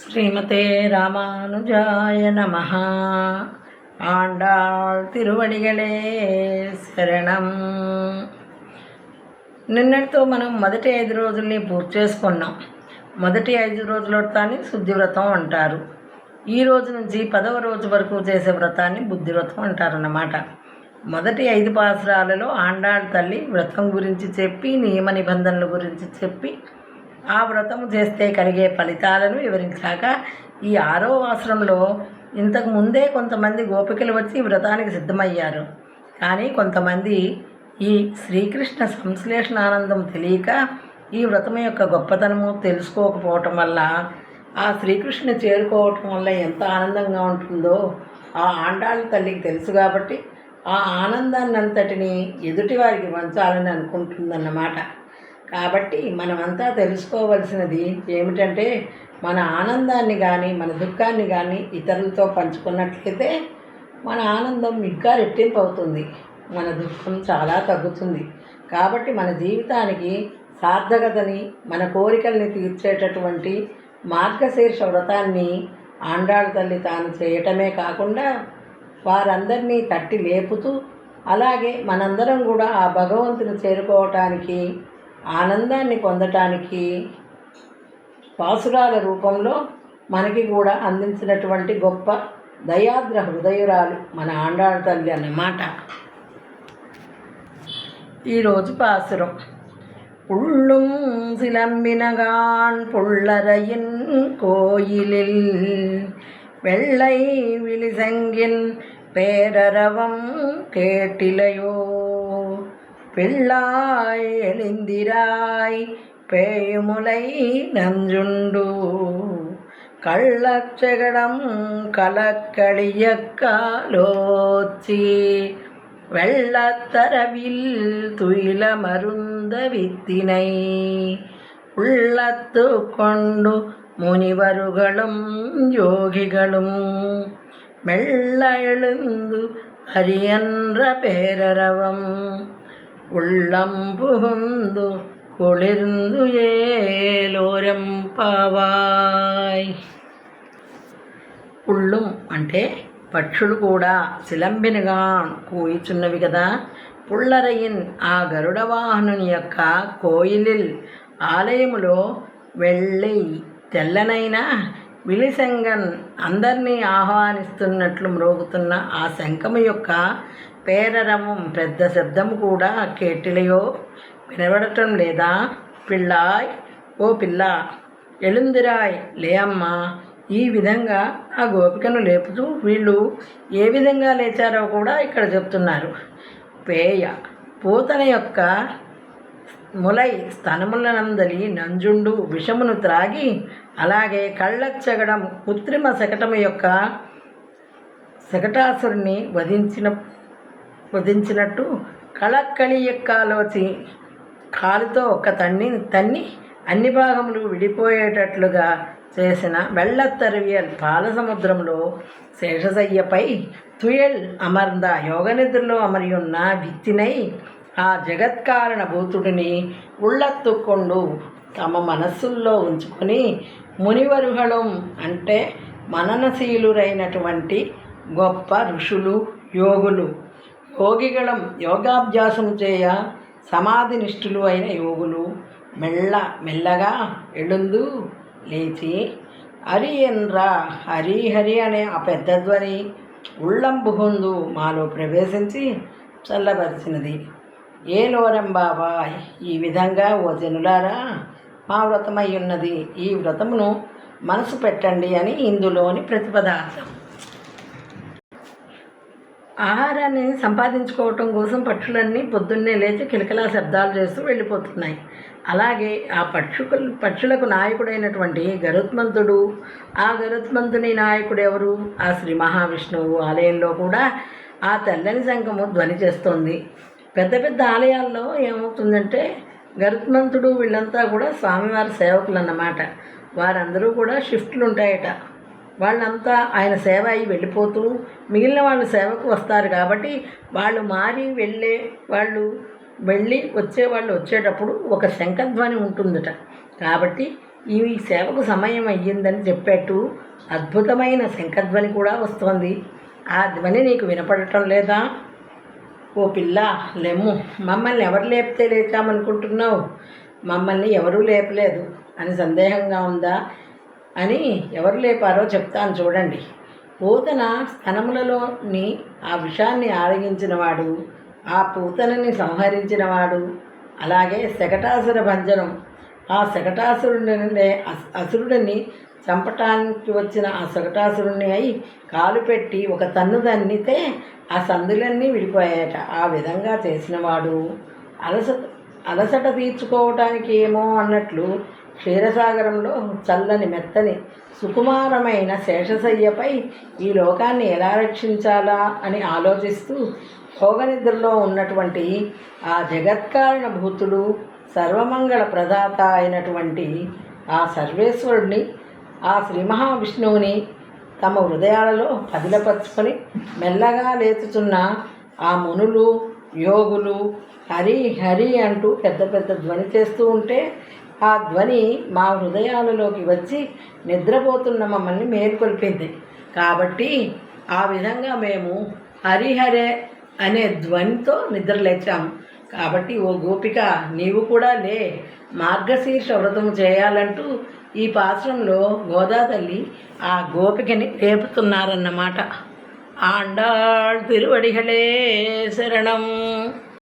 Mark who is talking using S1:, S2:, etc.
S1: ஸ்ரீமதே ராமானுஜாய நமஹ. ஆண்டாள் திருవడిகளே శరణం. నిన్నటితో మనం మొదటి 5 రోజుల్ని పూర్తి చేసుకున్నాం. మొదటి 5 రోజుల వ్రతాన్ని శుద్ధి వ్రతం అంటారు. ఈ రోజు నుంచి 10వ రోజు వరకు చేసే వ్రతాన్ని బుద్ధి వ్రతం అంటారన్నమాట. మొదటి 5 పాసురాలలో ఆండాళ్ తల్లి వ్రతం గురించి చెప్పి, నియమ నిబంధనల గురించి చెప్పి, ఆ వ్రతం చేస్తే కలిగే ఫలితాలను వివరించాక ఈ 6వ పాసురంలో ఇంతకు ముందే కొంతమంది గోపికలు వచ్చి వ్రతానికి సిద్ధమయ్యారు. కానీ కొంతమంది ఈ శ్రీకృష్ణ సంశ్లేషణ ఆనందం తెలియక ఈ వ్రతం యొక్క గొప్పతనము తెలుసుకోకపోవటం వల్ల, ఆ శ్రీకృష్ణుని చేరుకోవటం వల్ల ఎంత ఆనందంగా ఉంటుందో ఆ ఆండాళ్ళ తల్లికి తెలుసు. కాబట్టి ఆ ఆనందాన్ని అంతటిని ఎదుటి వారికి పంచాలని అనుకుంటుందన్నమాట. కాబట్టి మనమంతా తెలుసుకోవలసినది ఏమిటంటే, మన ఆనందాన్ని కానీ మన దుఃఖాన్ని కానీ ఇతరులతో పంచుకున్నట్లయితే మన ఆనందం ఇంకా రెట్టింపు అవుతుంది, మన దుఃఖం చాలా తగ్గుతుంది. కాబట్టి మన జీవితానికి సార్థకతని, మన కోరికల్ని తీర్చేటటువంటి మార్గశీర్ష వ్రతాన్ని ఆండాళ్ తల్లి తాను చేయటమే కాకుండా వారందరినీ తట్టి లేపుతూ, అలాగే మనందరం కూడా ఆ భగవంతుని చేరుకోవటానికి, ఆనందాన్ని పొందటానికి పాసురాల రూపంలో మనకి కూడా అందించినటువంటి గొప్ప దయాద్ర హృదయురాలు మన ఆండాళ్ తల్లి అన్నమాట. ఈరోజు పాసురం. புள்ளும் சிலம்பினகான் புள்ளரையின் கோயிலில் வெள்ளை விழிசங்கின் பேரரவம் கேட்டிலையோ, பிள்ளாய் எழுந்திராய் பேயுமுலை நஞ்சுண்டு கள்ளச்செகடம் கலக்களியக்காலோச்சி வெள்ளத்தரவில் துயில மருந்த வித்தினை உள்ளத்து கொண்டு முனிவருகளும் யோகிகளும் மெல்ல எழுந்து ஹரியன்ற பேரரவம் உள்ளம் புகுந்து కుళిర్ందు ఏలోరెంపవాయ్. పుళ్ళుం అంటే పక్షులు కూడా సిలంబినిగా కూయిచున్నవి కదా. పుల్లరయిన్ ఆ గరుడ వాహనుని యొక్క కోయిలిల్ ఆలయములో వెళ్ళి తెల్లనైన విలిశంగన్ అందరినీ ఆహ్వానిస్తున్నట్లు మ్రోగుతున్న ఆ శంఖము యొక్క పేరరవం పెద్ద శబ్దము కూడా కేటిలయో వినబడటం లేదా. పిల్లాయ్ ఓ పిల్ల, ఎలుందిరాయ్ లే అమ్మా. ఈ విధంగా ఆ గోపికను లేపుతూ వీళ్ళు ఏ విధంగా లేచారో కూడా ఇక్కడ చెప్తున్నారు. పేయ పూతన యొక్క ములై స్తనములనందలి నంజుండు విషమును త్రాగి, అలాగే కళ్ళచ్చగడం కృత్రిమ శకటము యొక్క శకటాసురుని వధించినట్టు కళక్కళి ఎక్కాలోచి కాలుతో ఒక తన్ని అన్ని భాగములు విడిపోయేటట్లుగా చేసిన వెள்ளత్తరివియల్ పాల సముద్రంలో శేషశయ్యపై తుయల్ అమర్ంద యోగనిద్రలో అమరి ఉన్న విత్తినై ఆ జగత్కారణ భూతుడిని ఉళ్ళత్తుకొండు తమ మనస్సుల్లో ఉంచుకొని మునివరుహళం అంటే మననశీలురైనటువంటి గొప్ప ఋషులు, యోగులు, యోగిగళం యోగాభ్యాసం చేయ సమాధినిష్ఠులు అయిన యోగులు మెల్లగా ఎళుందు లేచి హరియన్రా హరి అనే ఆ పెద్ద ధ్వని ఉళ్ళం బుహుందు మాలో ప్రవేశించి చల్లబరిచినది. ఏ లోరంబాబాయ్, ఈ విధంగా ఓ జనులారా మా వ్రతమై ఉన్నది, ఈ వ్రతమును మనసు పెట్టండి అని ఇందులోని ప్రతిపదార్థం. ఆహారాన్ని సంపాదించుకోవటం కోసం పక్షులన్నీ పొద్దున్నే లేచి కిలకిలా శబ్దాలు చేస్తూ వెళ్ళిపోతున్నాయి. అలాగే ఆ పక్షులకు నాయకుడైనటువంటి గరుత్మంతుడు, ఆ గరుత్మంతుని నాయకుడు ఎవరు? ఆ శ్రీ మహావిష్ణువు ఆలయంలో కూడా ఆ తెల్లని శంఖము ధ్వని చేస్తోంది. పెద్ద పెద్ద ఆలయాల్లో ఏమవుతుందంటే గరుత్మంతుడు వీళ్ళంతా కూడా స్వామివారి సేవకులు అన్నమాట. వారందరూ కూడా షిఫ్ట్లు ఉంటాయట. వాళ్ళంతా ఆయన సేవ అయి వెళ్ళిపోతూ మిగిలిన వాళ్ళు సేవకు వస్తారు. కాబట్టి వాళ్ళు మారి వెళ్ళి వచ్చేటప్పుడు ఒక శంఖధ్వని ఉంటుందట. కాబట్టి ఈ సేవకు సమయం అయ్యిందని చెప్పేట్టు అద్భుతమైన శంఖధ్వని కూడా వస్తోంది. ఆ ధ్వని నీకు వినపడటం లేదా? ఓ పిల్ల, లెమ్ము. మమ్మల్ని ఎవరు లేపితే లేచామనుకుంటున్నావు? మమ్మల్ని ఎవరూ లేపలేదు అని సందేహంగా ఉందా? అని ఎవరు లేపారో చెప్తాను చూడండి. పూతన స్తనములలోని ఆ విషాన్ని ఆరగించినవాడు, ఆ పూతనని సంహరించినవాడు, అలాగే శకటాసుర భంజనం, ఆ శకటాసురుడిని అసురుడిని చంపటానికి వచ్చిన ఆ శకటాసురుణ్ణి అయి కాలు పెట్టి ఒక తన్ను తన్నితే ఆ సందులన్నీ విడిపోయాయట. ఆ విధంగా చేసినవాడు అలసట తీర్చుకోవటానికి ఏమో అన్నట్లు క్షీరసాగరంలో చల్లని మెత్తని సుకుమారమైన శేషశయ్యపై ఈ లోకాన్ని ఎలా రక్షించాలా అని ఆలోచిస్తూ భోగనిద్రలో ఉన్నటువంటి ఆ జగత్కారణ భూతుడు సర్వమంగళ ప్రదాత అయినటువంటి ఆ సర్వేశ్వరుడిని, ఆ శ్రీ మహావిష్ణువుని తమ హృదయాలలో పదిలపరుచుకొని మెల్లగా లేచుచున్న ఆ మునులు యోగులు హరి హరి అంటూ పెద్ద పెద్ద ధ్వని చేస్తూ ఉంటే ఆ ధ్వని మా హృదయాలలోకి వచ్చి నిద్రపోతున్న మమ్మల్ని మేల్కొల్పింది. కాబట్టి ఆ విధంగా మేము హరిహరే అనే ధ్వనితో నిద్రలేచాము. కాబట్టి ఓ గోపిక, నీవు కూడా లే, మార్గశీర్ష వ్రతము చేయాలంటూ ఈ పాశ్రంలో గోదాతల్లి ఆ గోపికని లేపుతున్నారన్నమాట. ఆండాళ్ తిరువడిగలే శరణం.